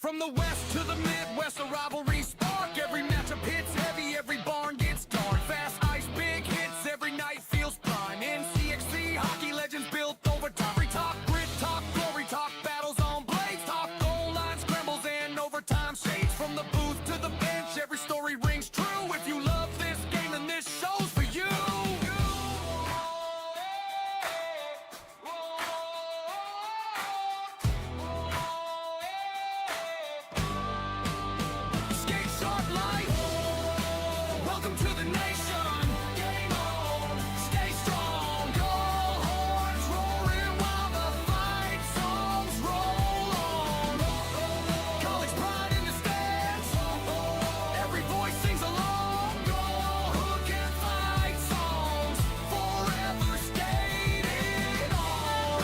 From the west to the Midwest, a rivalry spark. Every matchup hits heavy, every barn gets dark. Fast ice, big hits, every night feels prime. NCHC, hockey legends built over time. We talk grit, talk glory, talk battles on blades, talk goal line scrambles and overtime shades. From the booth to the bench, every story rings true. If you love this game, then this show's for you. Skate sharp light. Welcome to the nation. Game on. Stay strong. Go horns roaring while the fight songs roll on. College pride in the stands. Every voice sings along. Go hook and fight songs. Forever skating on.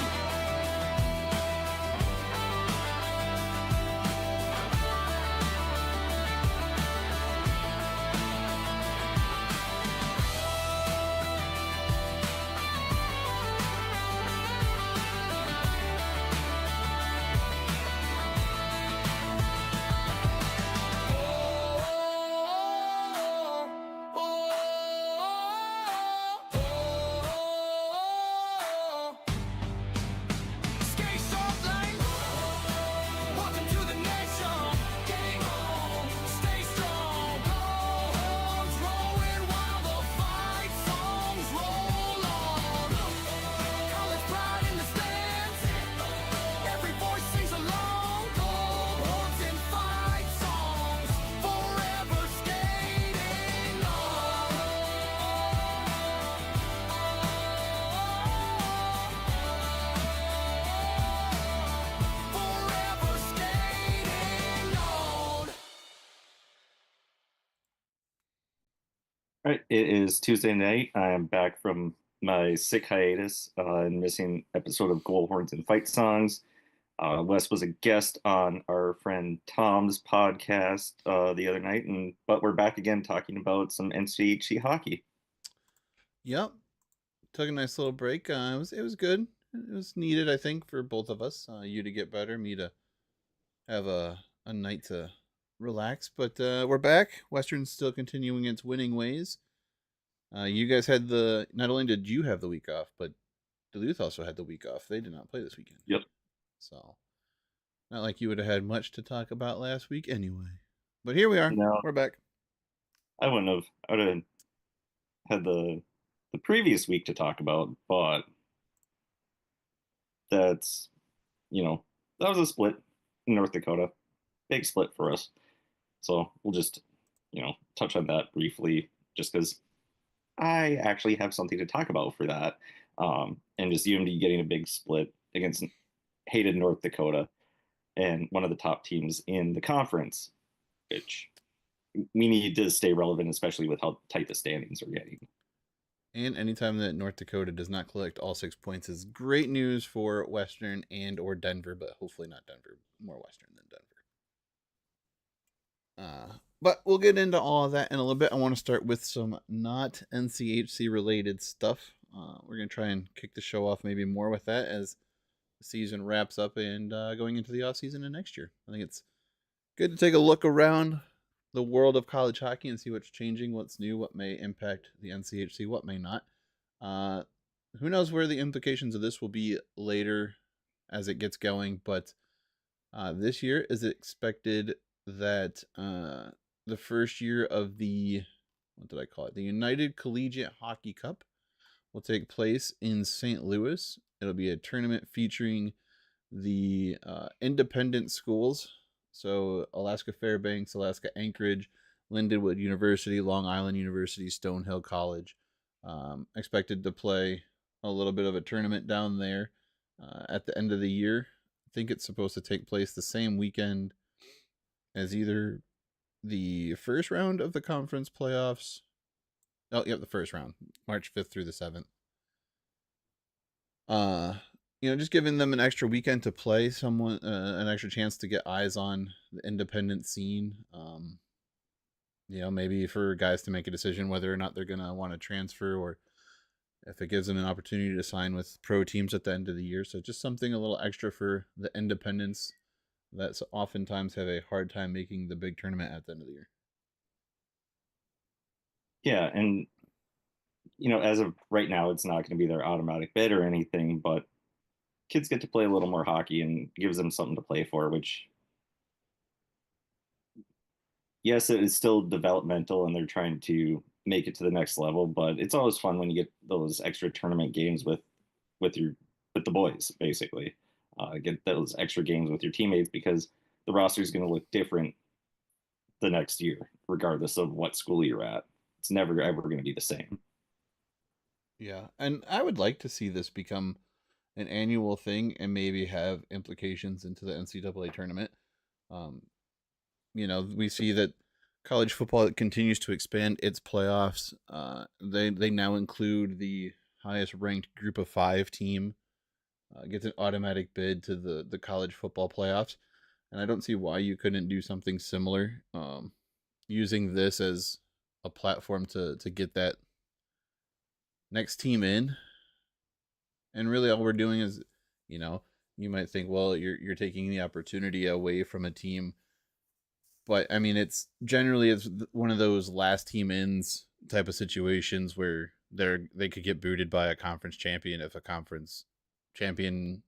Skate sharp lane. Welcome to the nation. Game on. Stay strong. Go horns rolling while the fight songs roll on. College pride in the stands. Every voice sings along. Go horns and fight songs. Forever skating on. Forever skating on. All right, it is Tuesday night. I am back from my sick hiatus and missing episode of Goal Horns and Fight Songs. Wes was a guest on our friend Tom's podcast the other night, but we're back again talking about some NCHC hockey. Yep. Took a nice little break. It was good. It was needed, I think, for both of us. You to get better, me to have a night to relax. But we're back. Western's still continuing its winning ways. You guys had not only did you have the week off, but Duluth also had the week off. They did not play this weekend. Yep. So, not like you would have had much to talk about last week anyway. But here we are. No. We're back. I would have had the previous week to talk about, but that's that was a split in North Dakota. Big split for us. So we'll just, touch on that briefly just because I actually have something to talk about for that. And just UMD getting a big split against hated North Dakota and one of the top teams in the conference, which we need to stay relevant, especially with how tight the standings are getting. And anytime that North Dakota does not collect all 6 points is great news for Western and or Denver, but hopefully not Denver, more Western than Denver. But we'll get into all of that in a little bit. I want to start with some not NCHC related stuff. We're going to try and kick the show off maybe more with that as the season wraps up and going into the off season and next year. I think it's good to take a look around the world of college hockey and see what's changing, what's new, what may impact the NCHC, what may not. Who knows where the implications of this will be later as it gets going, but this year is expected that the first year of the United Collegiate Hockey Cup will take place in St. Louis. It'll be a tournament featuring the independent schools. So Alaska Fairbanks, Alaska Anchorage, Lindenwood University, Long Island University, Stonehill College. Expected to play a little bit of a tournament down there at the end of the year. I think it's supposed to take place the same weekend as either the first round of the conference playoffs. Oh, yep, the first round, March 5th through the 7th. Just giving them an extra weekend to play an extra chance to get eyes on the independent scene. Maybe for guys to make a decision whether or not they're going to want to transfer or if it gives them an opportunity to sign with pro teams at the end of the year. So just something a little extra for the independents that oftentimes have a hard time making the big tournament at the end of the year. Yeah, and as of right now, it's not going to be their automatic bid or anything, but kids get to play a little more hockey and gives them something to play for, which, yes, it is still developmental and they're trying to make it to the next level, but it's always fun when you get those extra tournament games with the boys, basically. Get those extra games with your teammates because the roster is going to look different the next year, regardless of what school you're at. It's never ever going to be the same. Yeah, and I would like to see this become an annual thing and maybe have implications into the NCAA tournament. Um, we see that college football continues to expand its playoffs. They now include the highest ranked Group of Five team gets an automatic bid to the college football playoffs, and I don't see why you couldn't do something similar, using this as a platform to get that next team in. And really, all we're doing is, you know, you might think, well, you're taking the opportunity away from a team, but I mean, it's one of those last team ins type of situations where they could get booted by a conference champion if a conference champion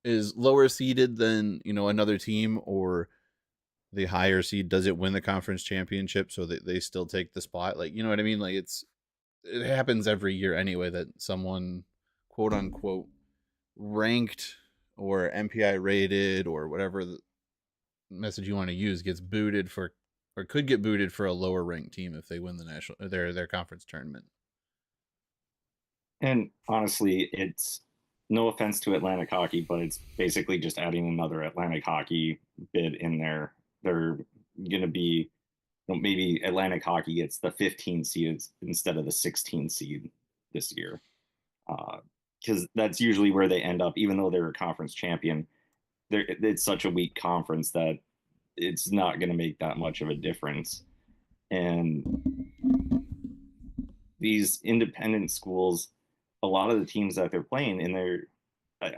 is lower seeded than another team, or the higher seed doesn't win the conference championship, so they still take the spot. Like, you know what I mean? Like, it happens every year anyway that someone, quote unquote, ranked or MPI rated or whatever the message you want to use gets booted for, or could get booted for, a lower ranked team if they win the national their conference tournament. And honestly, it's no offense to Atlantic hockey, but it's basically just adding another Atlantic hockey bid in there. They're going to be, maybe Atlantic hockey gets the 15 seed instead of the 16 seed this year. Because that's usually where they end up, even though they're a conference champion. It's such a weak conference that it's not going to make that much of a difference. And these independent schools, a lot of the teams that they're playing in their,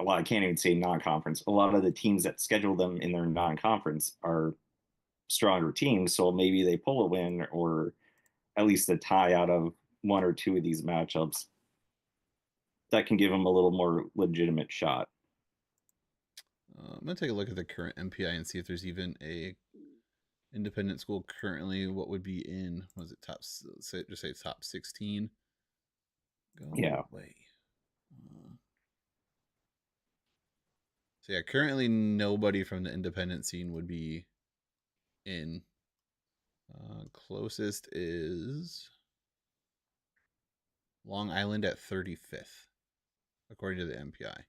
well, I can't even say non-conference. A lot of the teams that schedule them in their non-conference are stronger teams, so maybe they pull a win or at least a tie out of one or two of these matchups. That can give them a little more legitimate shot. I'm gonna take a look at the current MPI and see if there's even a independent school currently. What would be in? Was it top? Just say top 16. Go Yeah. away. So yeah, currently nobody from the independent scene would be in. Closest is Long Island at 35th, according to the MPI.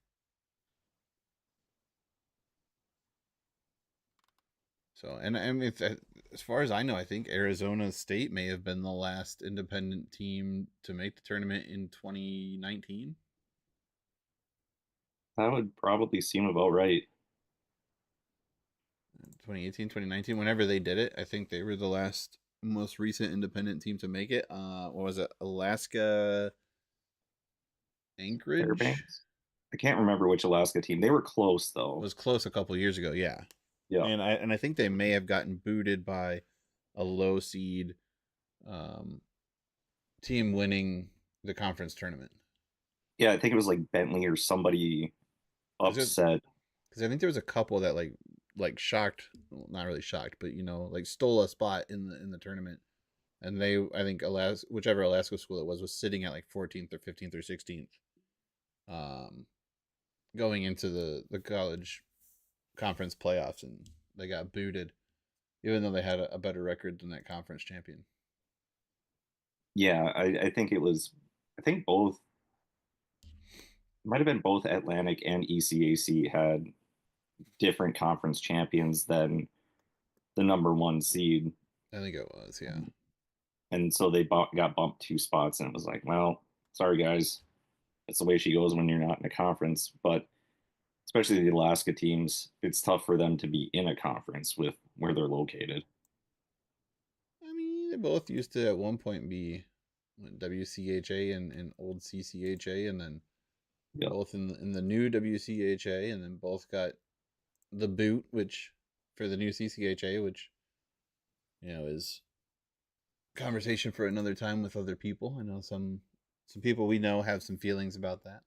So, and I mean, as far as I know, I think Arizona State may have been the last independent team to make the tournament in 2019. That would probably seem about right. 2018, 2019, whenever they did it, I think they were the last most recent independent team to make it. What was it? Alaska Anchorage? Fairbanks? I can't remember which Alaska team. They were close It though. was close a couple years ago, yeah. Yeah. And I think they may have gotten booted by a low seed team winning the conference tournament. Yeah, I think it was like Bentley or somebody upset. Because I think there was a couple that like shocked, well, not really shocked, but like stole a spot in the tournament, and I think whichever Alaska school it was sitting at like 14th or 15th or 16th, going into the college conference playoffs, and they got booted, even though they had a better record than that conference champion. Yeah, I think it was. I think both might have been both Atlantic and ECAC had different conference champions than the number one seed. I think it was, yeah. And so they got bumped two spots, and it was like, well, sorry guys, that's the way she goes when you're not in a conference. But especially the Alaska teams, it's tough for them to be in a conference with where they're located. I mean, they both used to at one point be WCHA and old CCHA, and then Yep. both in the new WCHA, and then both got the boot, which for the new CCHA, which is conversation for another time with other people. I know some people we know have some feelings about that.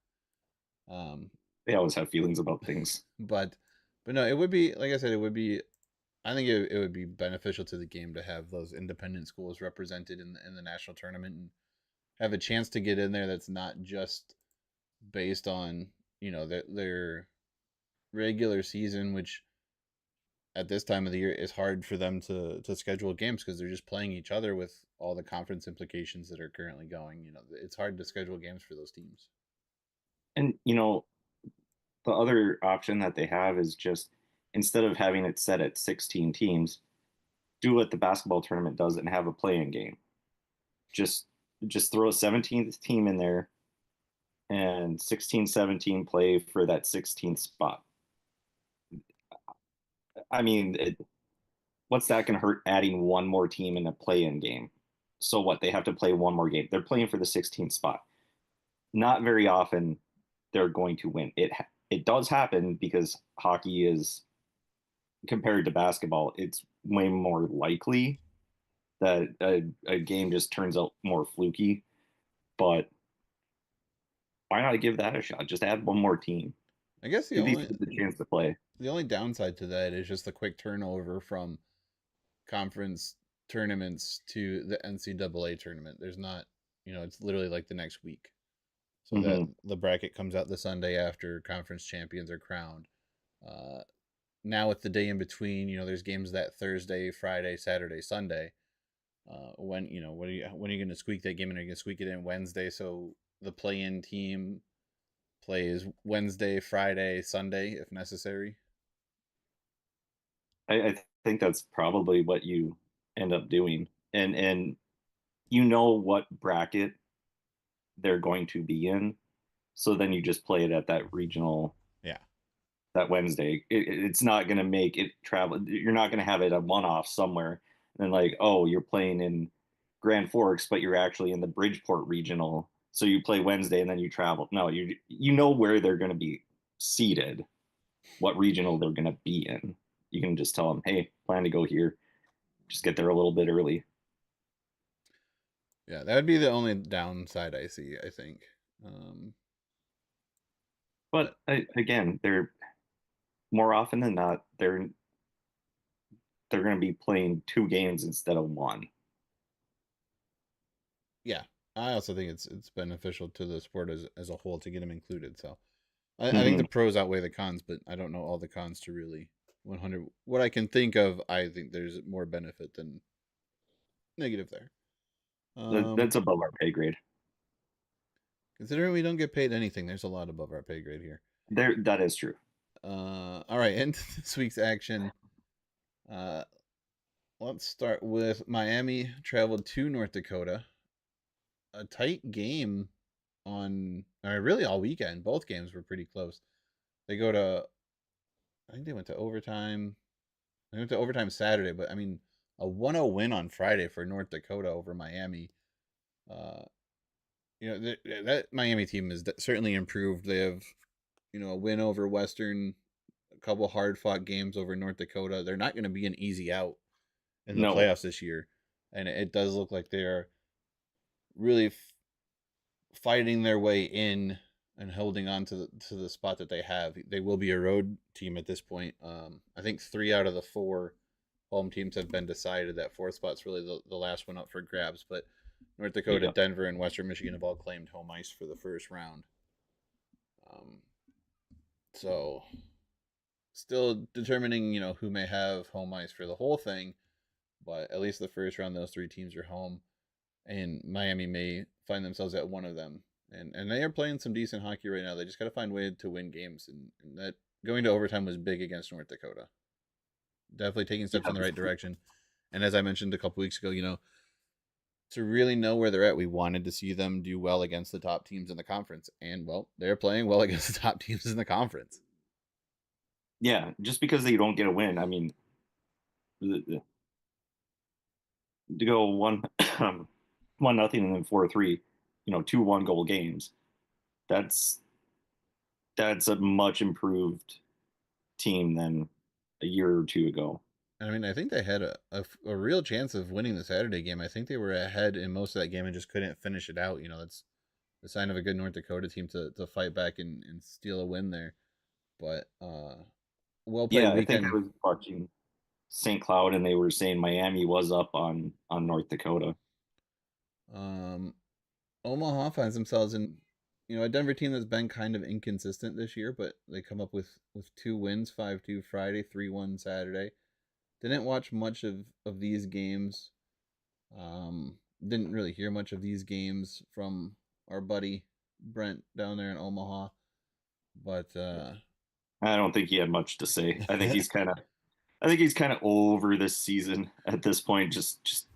They always have feelings about things. But no, it would be, like I said, it would be. I think it would be beneficial to the game to have those independent schools represented in the national tournament and have a chance to get in there. That's not just based on their regular season, which at this time of the year is hard for them to schedule games because they're just playing each other with all the conference implications that are currently going. It's hard to schedule games for those teams. And the other option that they have is just instead of having it set at 16 teams, do what the basketball tournament does and have a play-in game. Just throw a 17th team in there and 16, 17 play for that 16th spot. I mean, what's that going to hurt adding one more team in a play-in game? So what? They have to play one more game. They're playing for the 16th spot. Not very often they're going to win. It does happen because hockey is, compared to basketball, it's way more likely that a game just turns out more fluky. But why not give that a shot? Just add one more team. I guess Give these teams a chance to play. The only downside to that is just the quick turnover from conference tournaments to the NCAA tournament. There's not, it's literally like the next week. So that the bracket comes out the Sunday after conference champions are crowned. Now with the day in between, there's games that Thursday, Friday, Saturday, Sunday. When are you going to squeak that game in? Are you going to squeak it in Wednesday so the play-in team plays Wednesday, Friday, Sunday if necessary? I think that's probably what you end up doing, and what bracket they're going to be in, so then you just play it at that regional. Yeah. That Wednesday, it's not going to make it travel. You're not going to have it a one-off somewhere, and then like, oh, you're playing in Grand Forks, but you're actually in the Bridgeport regional, so you play Wednesday and then you travel. No, you know where they're going to be seated, what regional they're going to be in. You can just tell them, hey, plan to go here. Just get there a little bit early. Yeah, that would be the only downside I see, I think. But again, they're more often than not, they're going to be playing 2 games instead of 1. Yeah, I also think it's beneficial to the sport as a whole to get them included. So I think the pros outweigh the cons, but I don't know all the cons to really 100. What I can think of, I think there's more benefit than negative there. That's above our pay grade. Considering we don't get paid anything, there's a lot above our pay grade here. That is true. All right, into this week's action. Let's start with Miami traveled to North Dakota. A tight game really all weekend. Both games were pretty close. I think they went to overtime. They went to overtime Saturday, but I mean, a 1-0 win on Friday for North Dakota over Miami. That Miami team is certainly improved. They have, a win over Western, a couple hard-fought games over North Dakota. They're not going to be an easy out in the playoffs this year, and it does look like they're really fighting their way in and holding on to the spot that they have. They will be a road team at this point. I think 3 out of the 4 home teams have been decided. That 4th spot's really the last one up for grabs, but North Dakota, Denver, and Western Michigan have all claimed home ice for the first round. So still determining, who may have home ice for the whole thing, but at least the first round, those 3 teams are home, and Miami may find themselves at one of them. And they are playing some decent hockey right now. They just got to find a way to win games, and that going to overtime was big against North Dakota. Definitely taking steps in the right direction. And as I mentioned a couple weeks ago, to really know where they're at, we wanted to see them do well against the top teams in the conference. And, well, they're playing well against the top teams in the conference. Yeah, just because they don't get a win, I mean, to go 1-0 and then 4-3, 2 1-goal games, that's a much improved team than a year or two ago. I mean, I think they had a real chance of winning the Saturday game. I think they were ahead in most of that game and just couldn't finish it out. That's the sign of a good North Dakota team to fight back and steal a win there. But well played Yeah, I think I weekend. was watching St. Cloud, and they were saying Miami was up on North Dakota. Um, Omaha finds themselves in a Denver team that's been kind of inconsistent this year, but they come up with 2 wins, 5-2 Friday, 3-1 Saturday. Didn't watch much of these games. Didn't really hear much of these games from our buddy Brent down there in Omaha, but I don't think he had much to say. I think he's kind of over this season at this point. Just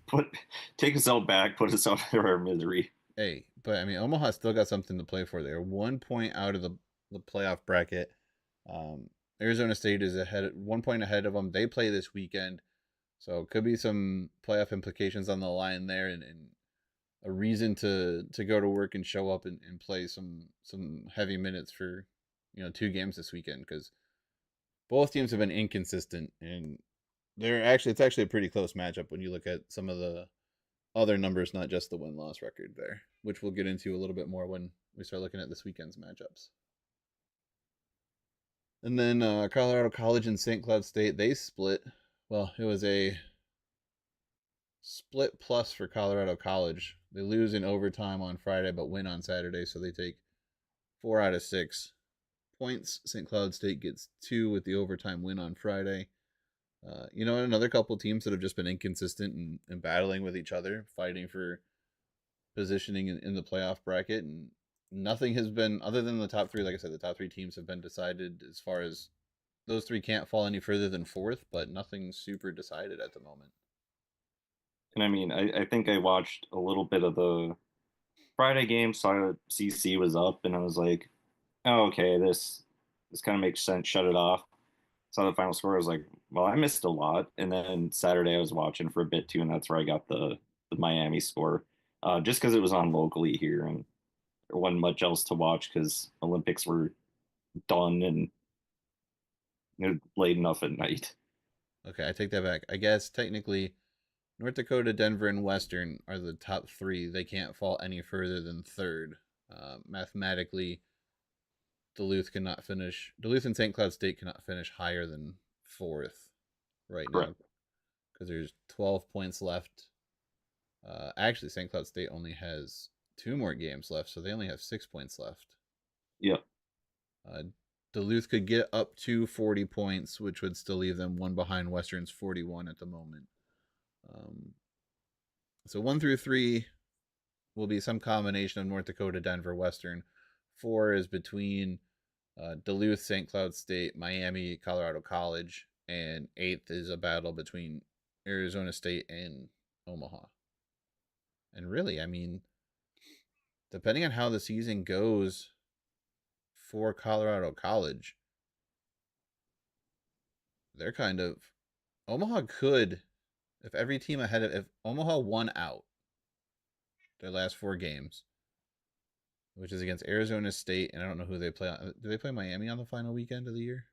take us out back, put us out of our misery. hey, but I mean Omaha still got something to play for. They're 1 point out of the playoff bracket. Um, Arizona State is 1 point ahead of them. They play this weekend, so could be some playoff implications on the line there, and a reason to go to work and show up and play some heavy minutes for 2 games this weekend, because both teams have been inconsistent, and it's actually a pretty close matchup when you look at some of the other numbers, not just the win-loss record there, which we'll get into a little bit more when we start looking at this weekend's matchups. And then Colorado College and St. Cloud State, they split. Well, it was a split plus for Colorado College. They lose in overtime on Friday, but win on Saturday, so they take 4 out of 6 points. St. Cloud State gets 2 with the overtime win on Friday. Another couple teams that have just been inconsistent and battling with each other, fighting for positioning in the playoff bracket, and nothing has been, other than the top 3. Like I said, the top 3 teams have been decided, as far as those 3 can't fall any further than 4th, but nothing's super decided at the moment. And I mean, I think I watched a little bit of the Friday game, saw CC was up, and I was like, oh, okay, this kind of makes sense. Shut it off. Saw the final score. I was like, well, I missed a lot. And then Saturday I was watching for a bit too, and that's where I got the Miami score, just because it was on locally here, and there wasn't much else to watch because Olympics were done and late enough at night. Okay, I take that back. I guess technically North Dakota, Denver, and Western are the top 3. They can't fall any further than 3rd. Mathematically, Duluth and St. Cloud State cannot finish higher than 4th right now, Correct. because there's 12 points left. Actually, St. Cloud State only has 2 more games left, so they only have 6 points left. Yep. Duluth could get up to 40 points, which would still leave them 1 behind Western's 41 at the moment. So 1 through 3 will be some combination of North Dakota, Denver, Western. 4 is between Duluth, St. Cloud State, Miami, Colorado College, and 8th is a battle between Arizona State and Omaha. And really, I mean, depending on how the season goes for Colorado College, they're kind of, Omaha could, if Omaha won out their last 4 games, which is against Arizona State, and I don't know who they play on. Do they play Miami on the final weekend of the year?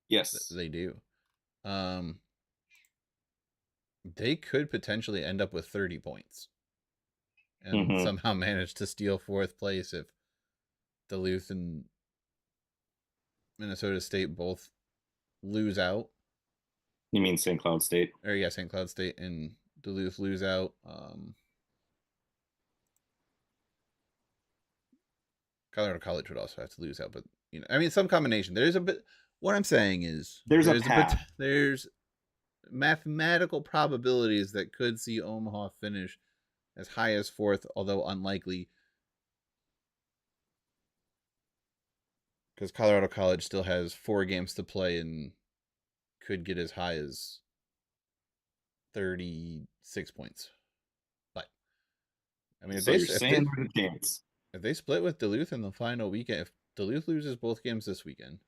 Yes. They do. They could potentially end up with 30 points and Mm-hmm. somehow manage to steal 4th place if Duluth and Minnesota State both lose out. You mean St. Cloud State? Or yeah, St. Cloud State and Duluth lose out. Colorado College would also have to lose out, but I mean, some combination. There's a bit. What I'm saying is, There's a path. There's mathematical probabilities that could see Omaha finish as high as 4th, although unlikely, because Colorado College still has 4 games to play and could get as high as 36 points. But I mean, So you're saying there's a chance. if they split with Duluth in the final weekend, if Duluth loses both games this weekend,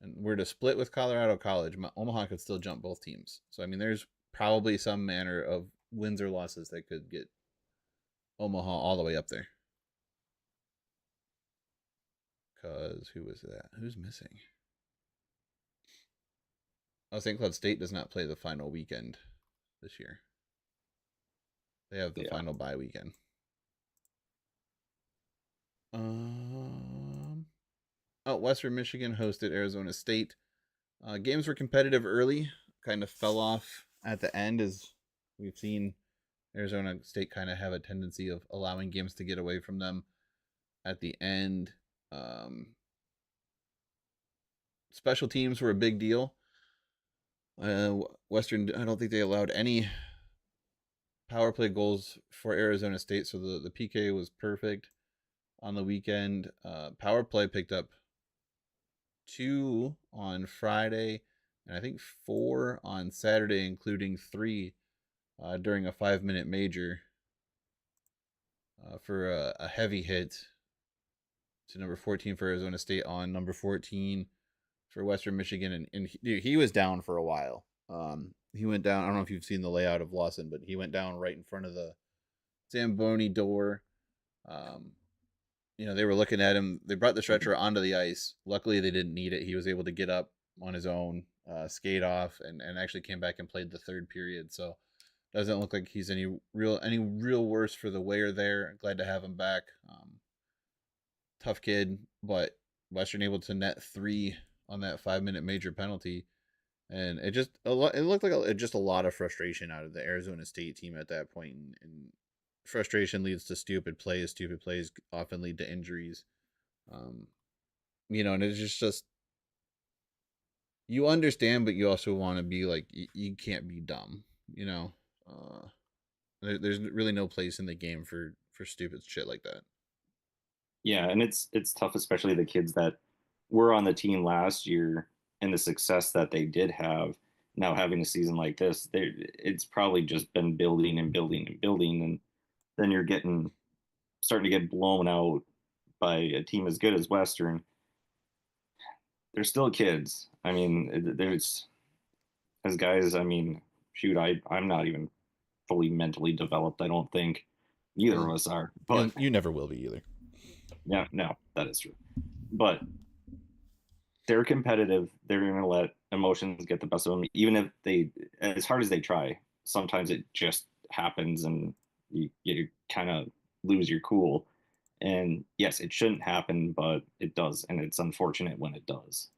and we're to split with Colorado College, Omaha could still jump both teams. So I mean, there's probably some manner of wins or losses that could get Omaha all the way up there. because who was that? Who's missing? Oh, St. Cloud State does not play the final weekend this year. They have the final bye weekend. Western Michigan hosted Arizona State. Games were competitive early, kind of fell off at the end, as we've seen Arizona State kind of have a tendency of allowing games to get away from them at the end. Special teams were a big deal. Western, I don't think they allowed any power play goals for Arizona State, so the PK was perfect on the weekend. Power play picked up 2 on Friday, and I think 4 on Saturday, including 3 during a 5-minute major for a heavy hit to number 14 for Arizona State on number 14 for Western Michigan, and he was down for a while. He went down. I don't know if you've seen the layout of Lawson, but he went down right in front of the Zamboni door. They were looking at him. They brought the stretcher onto the ice. Luckily, they didn't need it. He was able to get up on his own, skate off, and actually came back and played the third period. So doesn't look like he's any real worse for the wear there. Glad to have him back. Tough kid, but Western able to net 3 on that 5-minute major penalty, and it looked like just a lot of frustration out of the Arizona State team at that point, and frustration leads to stupid plays. Stupid plays often lead to injuries. And it's just you understand, but you also want to be like, you can't be dumb. There's really no place in the game for stupid shit like that. Yeah, and it's tough, especially the kids that were on the team last year and the success that they did have. Now having a season like this, it's probably just been building and building and building, and then you're starting to get blown out by a team as good as Western. They're still kids. I mean, there's as guys. I mean, shoot, I'm not even fully mentally developed. I don't think either of us are. But you never will be either. Yeah, no, that is true. But they're competitive. They're going to let emotions get the best of them, even if they, as hard as they try. Sometimes it just happens, and you kind of lose your cool. And yes, it shouldn't happen, but it does, and it's unfortunate when it does.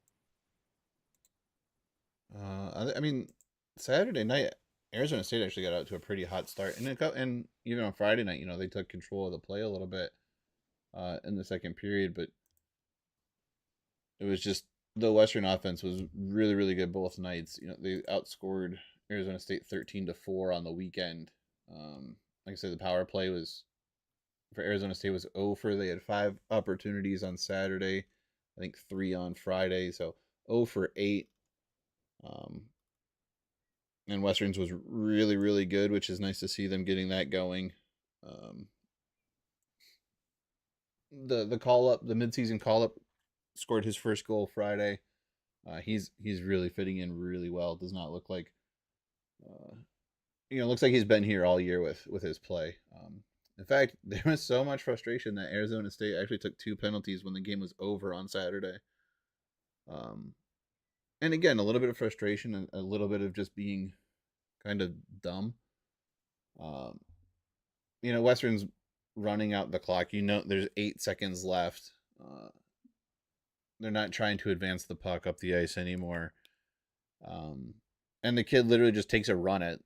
I mean, Saturday night, Arizona State actually got out to a pretty hot start, and even on Friday night, they took control of the play a little bit in the second period, but it was just the Western offense was really, really good both nights. They outscored Arizona State 13-4 on the weekend. Like I said, the power play was for Arizona State was 0 for. They had 5 opportunities on Saturday, I think 3 on Friday, so 0 for 8. And Western's was really, really good, which is nice to see them getting that going. The call up, the midseason call up, scored his first goal Friday. He's really fitting in really well. Does not look like, looks like he's been here all year with his play. In fact, there was so much frustration that Arizona State actually took 2 penalties when the game was over on Saturday. And again, a little bit of frustration and a little bit of just being kind of dumb. Western's running out the clock. There's 8 seconds left. They're not trying to advance the puck up the ice anymore. And the kid literally just takes a run at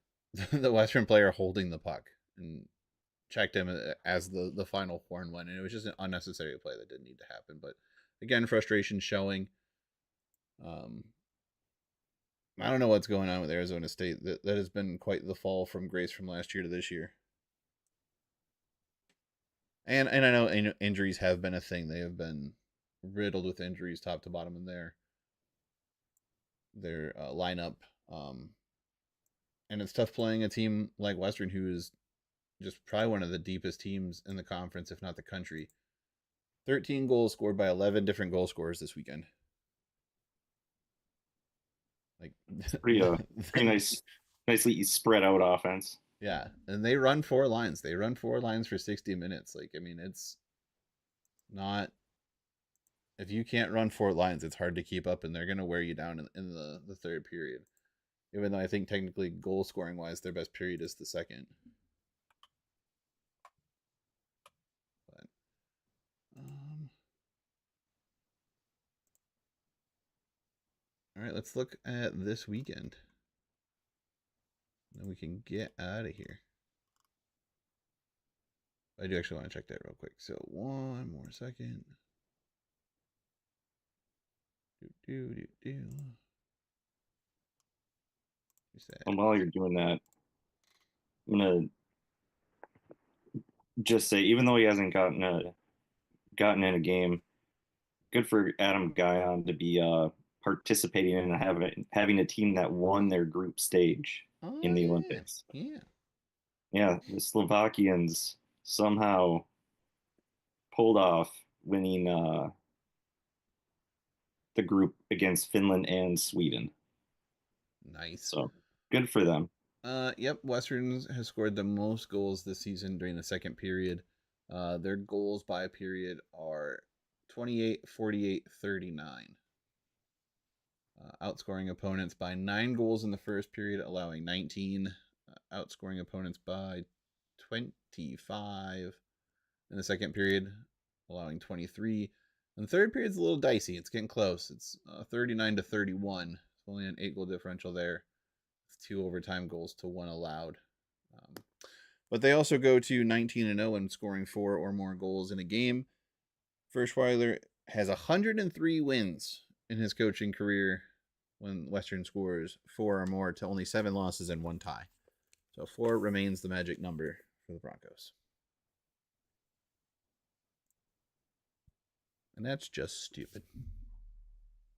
the Western player holding the puck and checked him as the final horn went. And it was just an unnecessary play that didn't need to happen. But again, frustration showing. I don't know what's going on with Arizona State. That has been quite the fall from grace from last year to this year. And I know injuries have been a thing. They have been riddled with injuries top to bottom in their lineup. And it's tough playing a team like Western, who is just probably one of the deepest teams in the conference, if not the country. 13 goals scored by 11 different goal scorers this weekend. Like Pretty nicely spread out offense. Yeah, and they run 4 lines. They run 4 lines for 60 minutes. Like, I mean, it's not if you can't run 4 lines, it's hard to keep up, and they're going to wear you down in the third period. Even though I think technically goal scoring wise, their best period is the second. But, all right, let's look at this weekend. Then we can get out of here. I do actually want to check that real quick. So 1 more second. And while you're doing that, I'm gonna just say, even though he hasn't gotten in a game, good for Adam Guyon to be participating in and having a team that won their group stage in the Olympics. Yeah. Yeah, the Slovakians somehow pulled off winning the group against Finland and Sweden. Nice. So good for them. Yep, Western has scored the most goals this season during the second period. Their goals by period are 28, 48, 39. Outscoring opponents by 9 goals in the first period, allowing 19. Outscoring opponents by 25 in the second period, allowing 23. And the third period's a little dicey. It's getting close. It's 39 to 31. It's only an 8 goal differential there. 2 overtime goals to 1 allowed. But they also go to 19-0 and scoring 4 or more goals in a game. Furschweiler has 103 wins in his coaching career when Western scores 4 or more to only 7 losses and 1 tie. So 4 remains the magic number for the Broncos. And that's just stupid.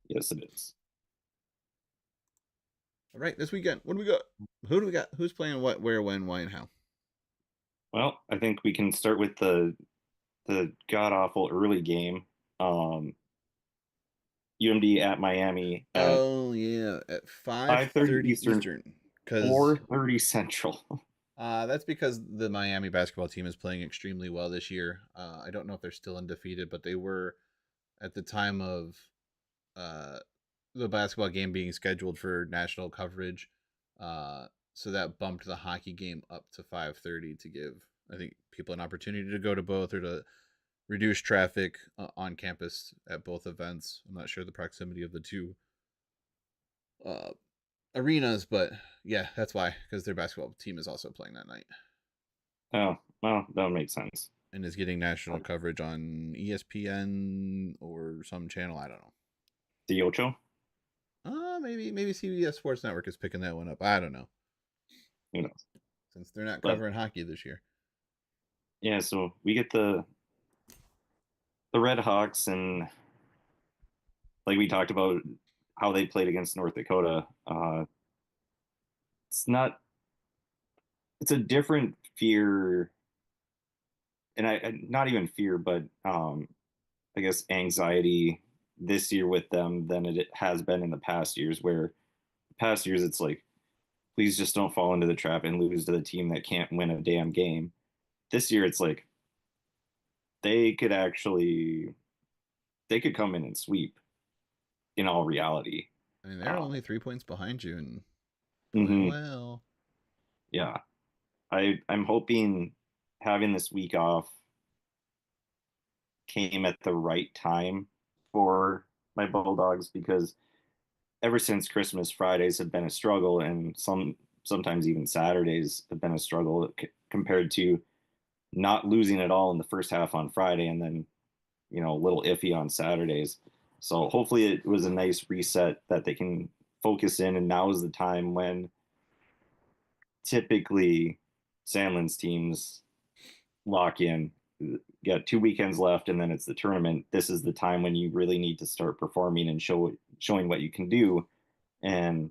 Yes, it is. All right, this weekend, what do we got? Who do we got? Who's playing what, where, when, why, and how? Well, I think we can start with the god awful early game. UMD at Miami at Oh yeah, at 5:30 Eastern. 4:30 Central. That's because the Miami basketball team is playing extremely well this year. I don't know if they're still undefeated, but they were at the time of the basketball game being scheduled for national coverage. So that bumped the hockey game up to 5:30 to give, I think, people an opportunity to go to both, or to reduce traffic on campus at both events. I'm not sure the proximity of the two arenas, but yeah, that's why, because their basketball team is also playing that night. Oh, well, that would make sense. And is getting national coverage on ESPN or some channel. I don't know. The Ocho? Maybe CBS Sports Network is picking that one up. I don't know. Who knows? Since they're not covering hockey this year. Yeah, so we get the Red Hawks, and like we talked about how they played against North Dakota. It's a different fear, and I not even fear, but I guess anxiety this year with them than it has been in the past years, where the past years it's like, please just don't fall into the trap and lose to the team that can't win a damn game. This year it's like they could come in and sweep in all reality. I mean, they're only 3 points behind you, and well, yeah, I'm hoping having this week off came at the right time for my Bulldogs, because ever since Christmas, Fridays have been a struggle, and sometimes even Saturdays have been a struggle compared to not losing at all in the first half on Friday, and then a little iffy on Saturdays. So hopefully it was a nice reset that they can focus in, and now is the time when typically Sandlin's teams lock in. You got 2 weekends left, and then it's the tournament. This is the time when you really need to start performing and showing what you can do. And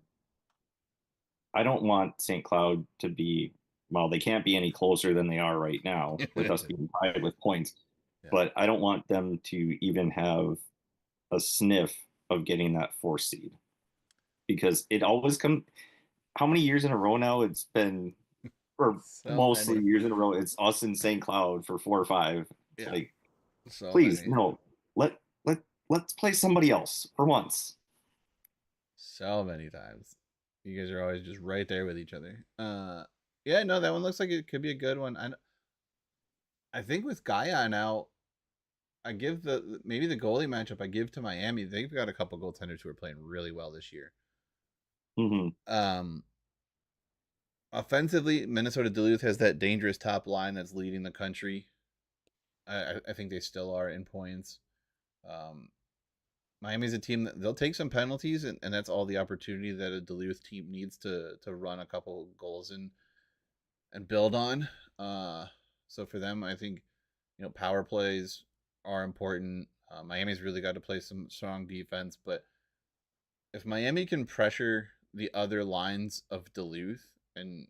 I don't want St. Cloud to be, well, they can't be any closer than they are right now with us being tied with points. Yeah. But I don't want them to even have a sniff of getting that 4th seed, because it always comes. How many years in a row now it's been, or so mostly many years in a row, it's us in St. Cloud for 4 or 5. Yeah. Like, so please, many. No, let let's play somebody else for once. So many times. You guys are always just right there with each other. Yeah, no, that one looks like it could be a good one. I think with Gaia now, I give maybe the goalie matchup I give to Miami. They've got a couple goaltenders who are playing really well this year. Mm-hmm. Offensively, Minnesota Duluth has that dangerous top line that's leading the country. I think they still are in points. Miami's a team that they'll take some penalties, and that's all the opportunity that a Duluth team needs to run a couple goals and build on. So for them, I think power plays are important. Miami's really got to play some strong defense, but if Miami can pressure the other lines of Duluth and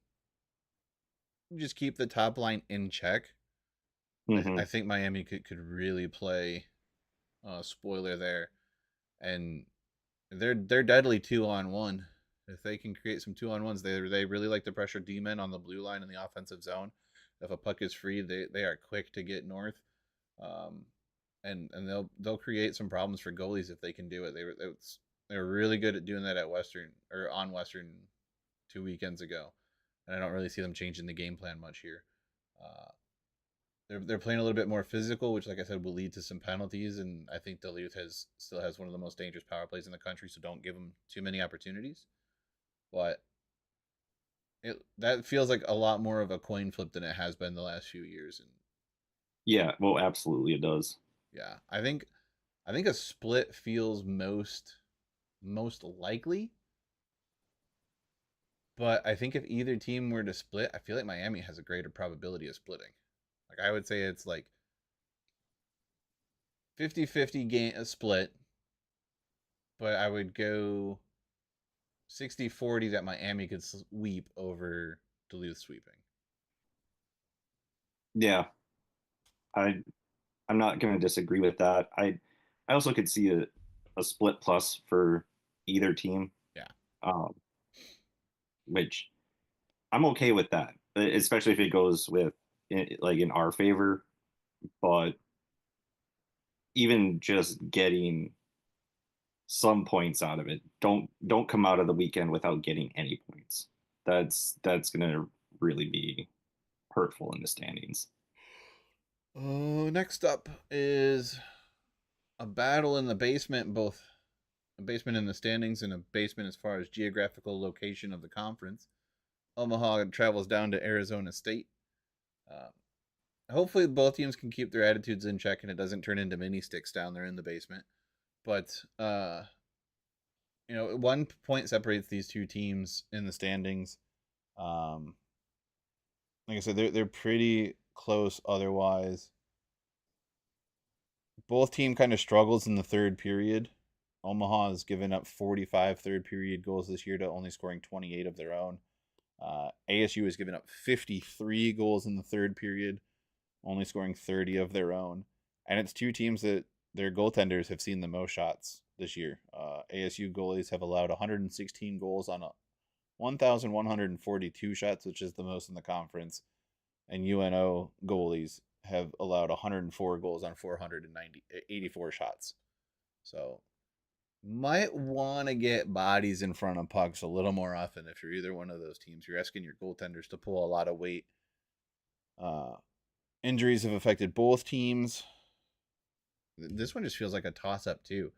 just keep the top line in check, Mm-hmm. I think Miami could really play spoiler there, and they're deadly 2-on-1. If they can create some 2-on-1s, they really like to pressure D-men on the blue line in the offensive zone. If a puck is free, they are quick to get north, um, and they'll create some problems for goalies if they can do it. They were really good at doing that at Western or on Western 2 weekends ago, and I don't really see them changing the game plan much here. Uh, they're playing a little bit more physical, which, like I said, will lead to some penalties. And I think Duluth still has one of the most dangerous power plays in the country, so don't give them too many opportunities. But that feels like a lot more of a coin flip than it has been the last few years. And Yeah, well, absolutely it does. yeah, I think a split feels most likely. But I think if either team were to split, I feel like Miami has a greater probability of splitting. Like I would say it's like 50-50 game a split, but I would go 60-40 that Miami could sweep over Duluth sweeping. Yeah, I I'm not going to disagree with that. I also could see a split plus for either team, Yeah. um, which I'm okay with that, especially if it goes with like in our favor. But even just getting some points out of it, don't come out of the weekend without getting any points. That's going to really be hurtful in the standings. Oh, next up is a battle in the basement, both a basement in the standings and a basement as far as geographical location of the conference. Omaha travels down to Arizona State. Um, Hopefully, both teams can keep their attitudes in check and it doesn't turn into mini sticks down there in the basement. But 1 point separates these two teams in the standings. Um, like I said, they're pretty close otherwise. Both team kind of struggles in the third period. Omaha has given up 45 third period goals this year to only scoring 28 of their own. ASU has given up 53 goals in the third period, only scoring 30 of their own. And it's two teams that their goaltenders have seen the most shots this year. ASU goalies have allowed 116 goals on 1,142 shots, which is the most in the conference. And UNO goalies have allowed 104 goals on 484 shots. So might want to get bodies in front of pucks a little more often if you're either one of those teams. You're asking your goaltenders to pull a lot of weight. Injuries have affected both teams. This one just feels like a toss-up too.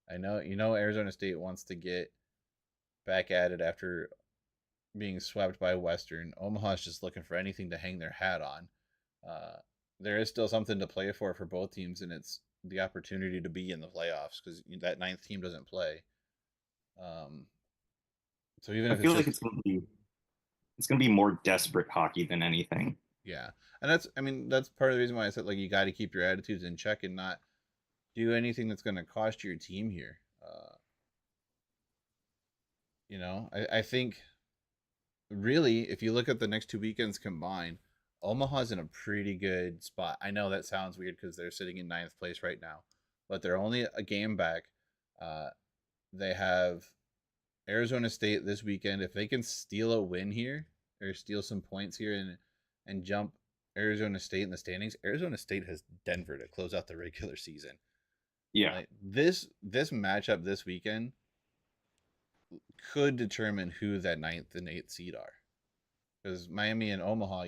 I know Arizona State wants to get back at it after being swept by Western. Omaha's just looking for anything to hang their hat on. There is still something to play for both teams, and it's the opportunity to be in the playoffs because that ninth team doesn't play. So even I if it's feel like just it's going to be more desperate hockey than anything. yeah, and that's part of the reason why I said like you got to keep your attitudes in check and not do anything that's going to cost your team here. I think really, if you look at the next 2 weekends combined, Omaha's in a pretty good spot. I know that sounds weird because they're sitting in ninth place right now, but they're only a game back. They have Arizona State this weekend. If they can steal a win here or steal some points here and jump Arizona State in the standings, Arizona State has Denver to close out the regular season. Yeah. Like this matchup this weekend could determine who that ninth and eighth seed are. Because Miami and Omaha,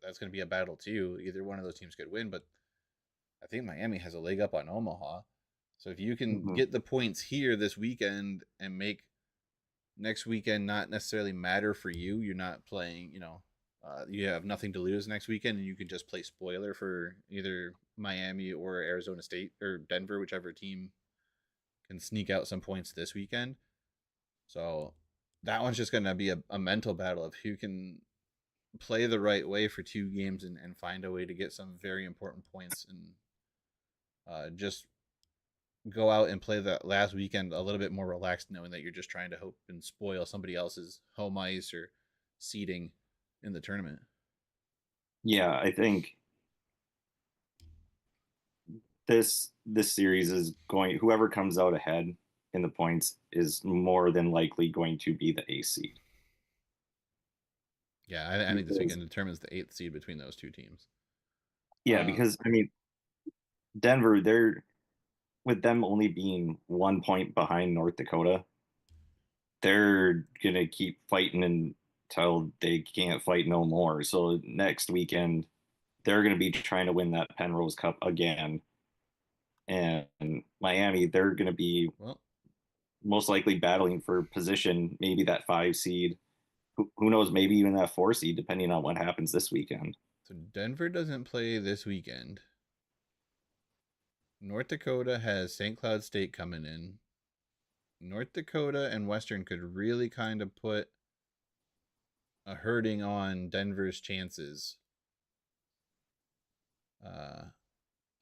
that's going to be a battle too. Either one of those teams could win, but I think Miami has a leg up on Omaha. So if you can Mhm. get the points here this weekend and make next weekend not necessarily matter for you, you're not playing, you have nothing to lose next weekend, and you can just play spoiler for either Miami or Arizona State or Denver, whichever team can sneak out some points this weekend. So that one's just going to be a mental battle of who can play the right way for 2 games and find a way to get some very important points and just go out and play the last weekend a little bit more relaxed, knowing that you're just trying to hope and spoil somebody else's home ice or seeding in the tournament. Yeah, I think this series is going, whoever comes out ahead in the points is more than likely going to be the A seed. Yeah, I think this Because, weekend determines the eighth seed between those two teams. yeah, Uh, because I mean Denver, they're with them only being 1 point behind North Dakota, they're gonna keep fighting until they can't fight no more. So next weekend, they're gonna be trying to win that Penrose Cup again. And Miami, they're gonna be well, most likely battling for position, maybe that 5 seed. Who knows, maybe even that 4 seed, depending on what happens this weekend. so Denver doesn't play this weekend. North Dakota has St. Cloud State coming in. North Dakota and Western could really kind of put a hurting on Denver's chances. Uh,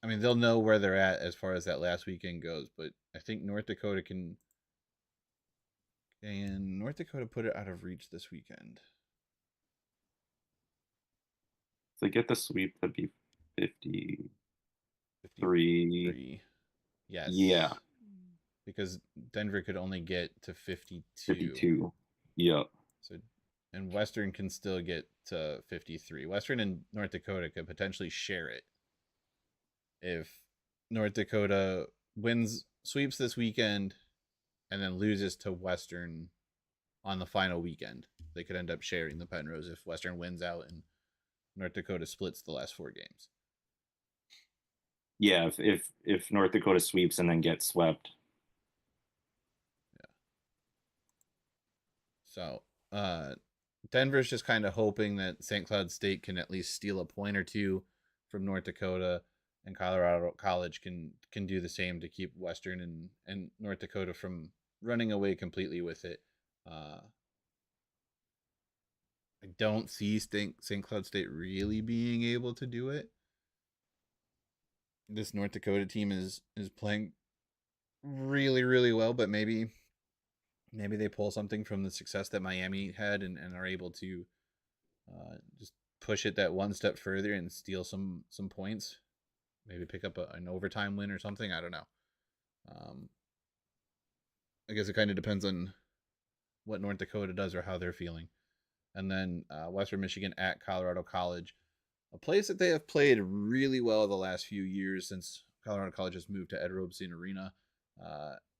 I mean, they'll know where they're at as far as that last weekend goes, but I think North Dakota can North Dakota put it out of reach this weekend. If they get the sweep, that'd be 53. 53. Yeah, Yes. Because Denver could only get to 52. 52. Yep. So and Western can still get to 53. Western and North Dakota could potentially share it if North Dakota sweeps this weekend and then loses to Western on the final weekend. They could end up sharing the Penrose if Western wins out and North Dakota splits the last 4 games. Yeah, if North Dakota sweeps and then gets swept. Yeah. So Denver's just kind of hoping that St. Cloud State can at least steal a point or two from North Dakota, and Colorado College can do the same to keep Western and North Dakota from running away completely with it. I don't see St. Cloud State really being able to do it. This North Dakota team is playing really really well, but maybe they pull something from the success that Miami had and are able to just push it that one step further and steal some points. Maybe pick up an overtime win or something. I don't know. Um, I guess it kind of depends on what North Dakota does or how they're feeling. And then Western Michigan at Colorado College, a place that they have played really well the last few years since Colorado College has moved to Ed Robson Arena.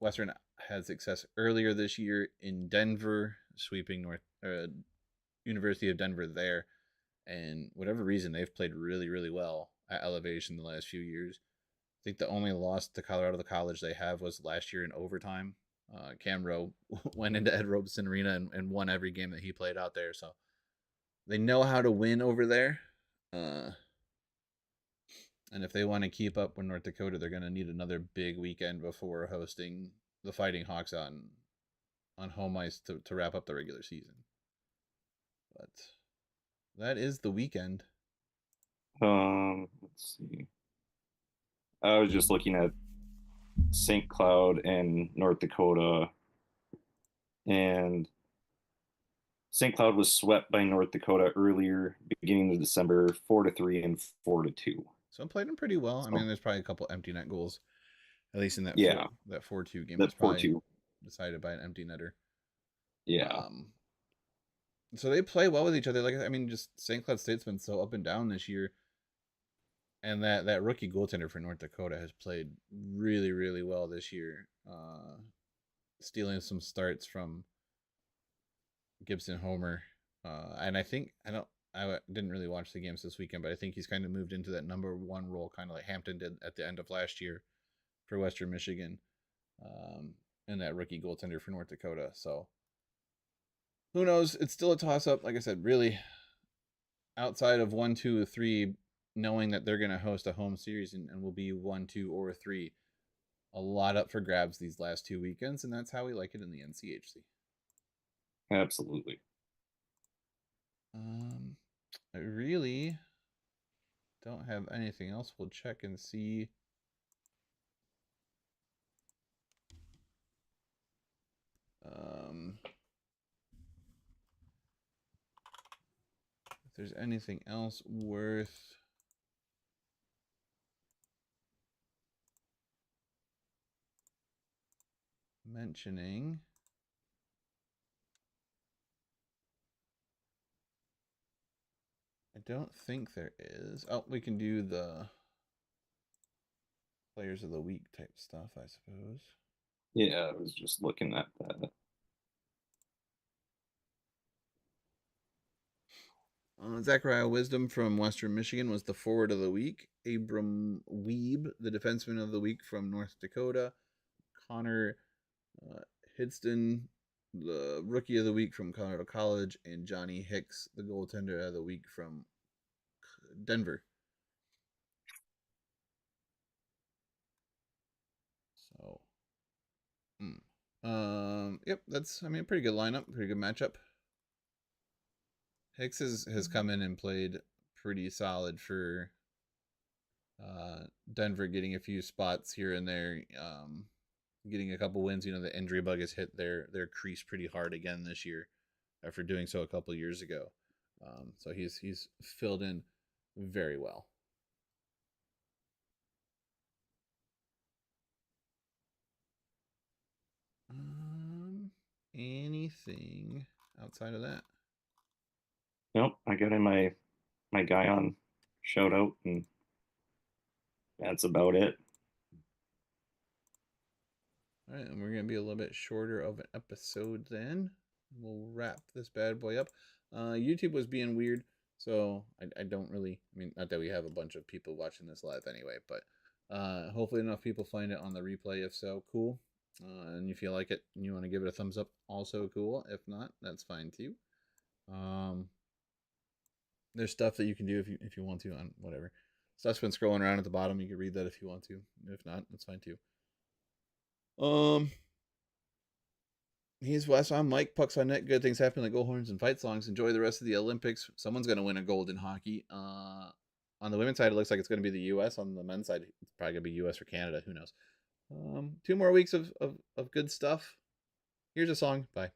Western had success earlier this year in Denver, sweeping University of Denver there. And whatever reason, they've played really, really well at elevation the last few years. I think the only loss to Colorado College they have was last year in overtime. Cam Rowe went into Ed Robson Arena and won every game that he played out there. So they know how to win over there. And if they want to keep up with North Dakota, they're going to need another big weekend before hosting the Fighting Hawks on home ice to wrap up the regular season. But that is the weekend. Let's see. I was just looking at St. Cloud and North Dakota, and St. Cloud was swept by North Dakota earlier, beginning of December, 4-3 and 4-2. So I'm playing them pretty well. I So, mean, there's probably a couple empty net goals, at least in yeah, that 4-2 game was that probably 4-2. decided by an empty netter. Yeah, So they play well with each other. Like I mean, just St. Cloud State's been so up and down this year, And that rookie goaltender for North Dakota has played really, really well this year, stealing some starts from Gibson Homer. And I think I didn't really watch the games this weekend, but I think he's kind of moved into that number one role, kind of like Hampton did at the end of last year for Western Michigan, and that rookie goaltender for North Dakota. So who knows? It's still a toss up. Like I said, really, outside of 1, 2, 3, knowing that they're going to host a home series and will be 1, 2, or 3, a lot up for grabs these last 2 weekends, and that's how we like it in the NCHC. Absolutely. I really don't have anything else. We'll check and see. If there's anything else worth mentioning. I don't think there is. Oh, we can do the players of the week type stuff, I suppose. Yeah, I was just looking at that. Zachariah Wisdom from Western Michigan was the forward of the week. Abram Weeb, the defenseman of the week from North Dakota. Connor Hidston, the rookie of the week from Colorado College. And Johnny Hicks, the goaltender of the week from Denver. So, yep, that's, I mean, a pretty good lineup, pretty good matchup. Hicks has come in and played pretty solid for Denver, getting a few spots here and there, getting a couple wins. You know, the injury bug has hit their crease pretty hard again this year after doing so a couple years ago. So he's filled in very well. Anything outside of that? Nope, I got in my guy on shout out, and that's about it. All right, and we're gonna be a little bit shorter of an episode then. We'll wrap this bad boy up. YouTube was being weird, so I don't really, I mean, not that we have a bunch of people watching this live anyway, but hopefully enough people find it on the replay. If so, cool. And if you like it and you want to give it a thumbs up, also cool. If not, that's fine too. There's stuff that you can do if you want to on whatever. Stuff's been scrolling around at the bottom. You can read that if you want to. If not, that's fine too. He's Wes. I'm Mike. Pucks on net. Good things happen like goal horns and fight songs. Enjoy the rest of the Olympics. Someone's gonna win a gold in hockey. On the women's side, it looks like it's gonna be the U.S. On the men's side, it's probably gonna be U.S. or Canada. Who knows? 2 more weeks of good stuff. Here's a song. Bye.